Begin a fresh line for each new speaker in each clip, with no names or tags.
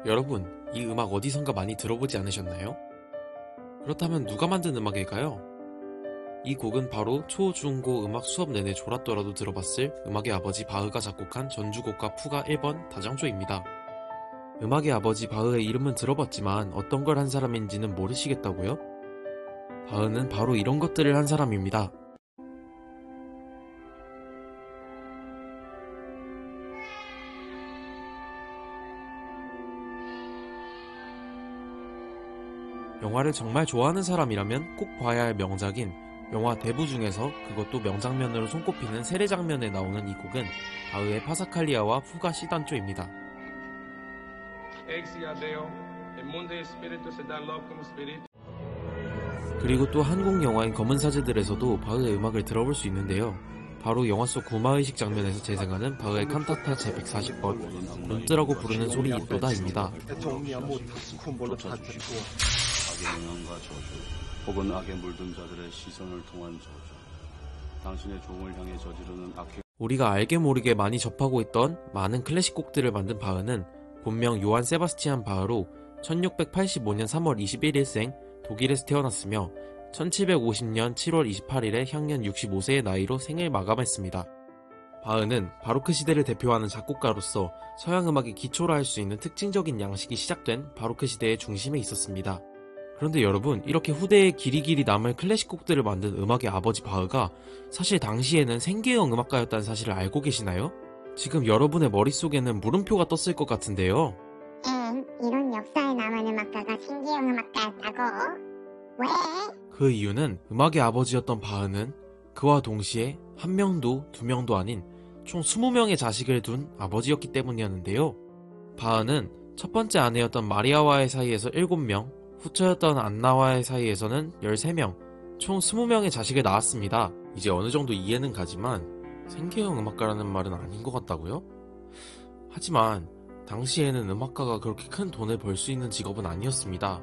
여러분, 이 음악 어디선가 많이 들어보지 않으셨나요? 그렇다면 누가 만든 음악일까요? 이 곡은 바로 초, 중, 고 음악 수업 내내 졸았더라도 들어봤을 음악의 아버지 바흐가 작곡한 전주곡과 푸가 1번 다장조입니다. 음악의 아버지 바흐의 이름은 들어봤지만 어떤 걸 한 사람인지는 모르시겠다고요? 바흐는 바로 이런 것들을 한 사람입니다. 영화를 정말 좋아하는 사람이라면 꼭 봐야 할 명작인 영화 대부 중에서 그것도 명장면으로 손꼽히는 세례 장면에 나오는 이 곡은 바흐의 파사칼리아와 푸가 시단조입니다. 그리고 또 한국 영화인 검은 사제들에서도 바흐의 음악을 들어볼 수 있는데요. 바로 영화 속 구마의식 장면에서 재생하는 바흐의 칸타타 제140번 눈뜨라고 부르는 소리 있도다입니다.
악의 영향과 저주, 혹은 악에 물든 자들의 시선을 통한 저주, 당신의 종을 향해 저지르는 악행.
우리가 알게 모르게 많이 접하고 있던 많은 클래식 곡들을 만든 바흐는 본명 요한 세바스티안 바흐로 1685년 3월 21일생 독일에서 태어났으며 1750년 7월 28일에 향년 65세의 나이로 생을 마감했습니다. 바흐는 바로크 시대를 대표하는 작곡가로서 서양 음악의 기초라 할 수 있는 특징적인 양식이 시작된 바로크 시대의 중심에 있었습니다. 그런데 여러분, 이렇게 후대에 길이길이 남을 클래식 곡들을 만든 음악의 아버지 바흐가 사실 당시에는 생계형 음악가였다는 사실을 알고 계시나요? 지금 여러분의 머릿속에는 물음표가 떴을 것 같은데요.
이런 역사에 남은 음악가가 생계형 음악가였다고? 왜?
그 이유는 음악의 아버지였던 바흐는 그와 동시에 한 명도 두 명도 아닌 총 20명의 자식을 둔 아버지였기 때문이었는데요. 바흐는 첫 번째 아내였던 마리아와의 사이에서 7명, 후처였던 안나와의 사이에서는 13명, 총 20명의 자식을 낳았습니다. 이제 어느 정도 이해는 가지만 생계형 음악가라는 말은 아닌 것 같다고요? 하지만 당시에는 음악가가 그렇게 큰 돈을 벌 수 있는 직업은 아니었습니다.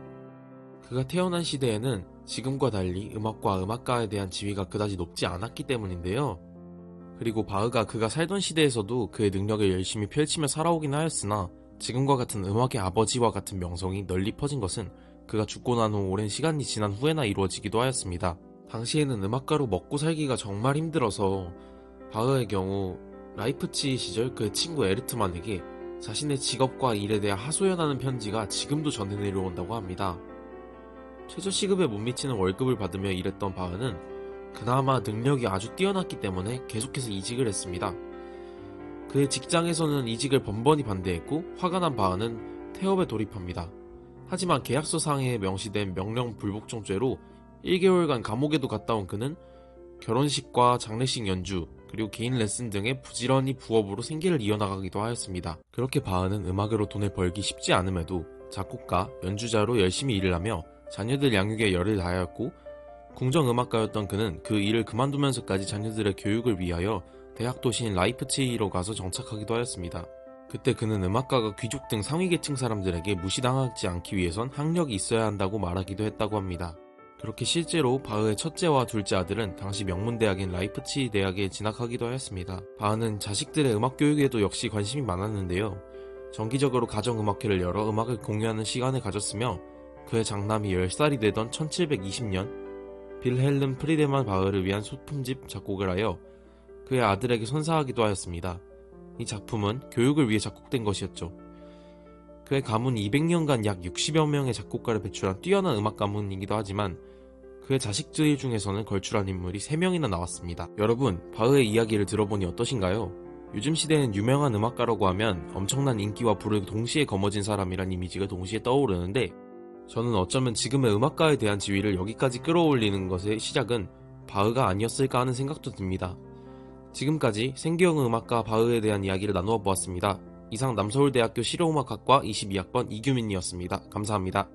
그가 태어난 시대에는 지금과 달리 음악과 음악가에 대한 지위가 그다지 높지 않았기 때문인데요. 그리고 바흐가 그가 살던 시대에서도 그의 능력을 열심히 펼치며 살아오긴 하였으나 지금과 같은 음악의 아버지와 같은 명성이 널리 퍼진 것은 그가 죽고 난 후 오랜 시간이 지난 후에나 이루어지기도 하였습니다. 당시에는 음악가로 먹고 살기가 정말 힘들어서 바흐의 경우 라이프치히 시절 그의 친구 에르트만에게 자신의 직업과 일에 대해 하소연하는 편지가 지금도 전해 내려온다고 합니다. 최저시급에 못 미치는 월급을 받으며 일했던 바흐는 그나마 능력이 아주 뛰어났기 때문에 계속해서 이직을 했습니다. 그의 직장에서는 이직을 번번이 반대했고 화가 난 바흐는 태업에 돌입합니다. 하지만 계약서상에 명시된 명령불복종죄로 1개월간 감옥에도 갔다 온 그는 결혼식과 장례식 연주, 그리고 개인 레슨 등의 부지런히 부업으로 생계를 이어나가기도 하였습니다. 그렇게 바흐는 음악으로 돈을 벌기 쉽지 않음에도 작곡가, 연주자로 열심히 일을 하며 자녀들 양육에 열을 다하였고 궁정음악가였던 그는 그 일을 그만두면서까지 자녀들의 교육을 위하여 대학 도시인 라이프치히로 가서 정착하기도 하였습니다. 그때 그는 음악가가 귀족 등 상위계층 사람들에게 무시당하지 않기 위해선 학력이 있어야 한다고 말하기도 했다고 합니다. 그렇게 실제로 바흐의 첫째와 둘째 아들은 당시 명문대학인 라이프치히 대학에 진학하기도 하였습니다. 바흐는 자식들의 음악 교육에도 역시 관심이 많았는데요. 정기적으로 가정음악회를 열어 음악을 공유하는 시간을 가졌으며 그의 장남이 10살이 되던 1720년 빌헬름 프리데만 바흐를 위한 소품집 작곡을 하여 그의 아들에게 선사하기도 하였습니다. 이 작품은 교육을 위해 작곡된 것이었죠. 그의 가문이 200년간 약 60여 명의 작곡가를 배출한 뛰어난 음악 가문이기도 하지만 그의 자식들 중에서는 걸출한 인물이 3명이나 나왔습니다. 여러분, 바흐의 이야기를 들어보니 어떠신가요? 요즘 시대엔 유명한 음악가라고 하면 엄청난 인기와 부를 동시에 거머쥔 사람이란 이미지가 동시에 떠오르는데 저는 어쩌면 지금의 음악가에 대한 지위를 여기까지 끌어올리는 것의 시작은 바흐가 아니었을까 하는 생각도 듭니다. 지금까지 생계형 음악가 바흐에 대한 이야기를 나누어 보았습니다. 이상 남서울대학교 실용음악학과 22학번 이규민이었습니다. 감사합니다.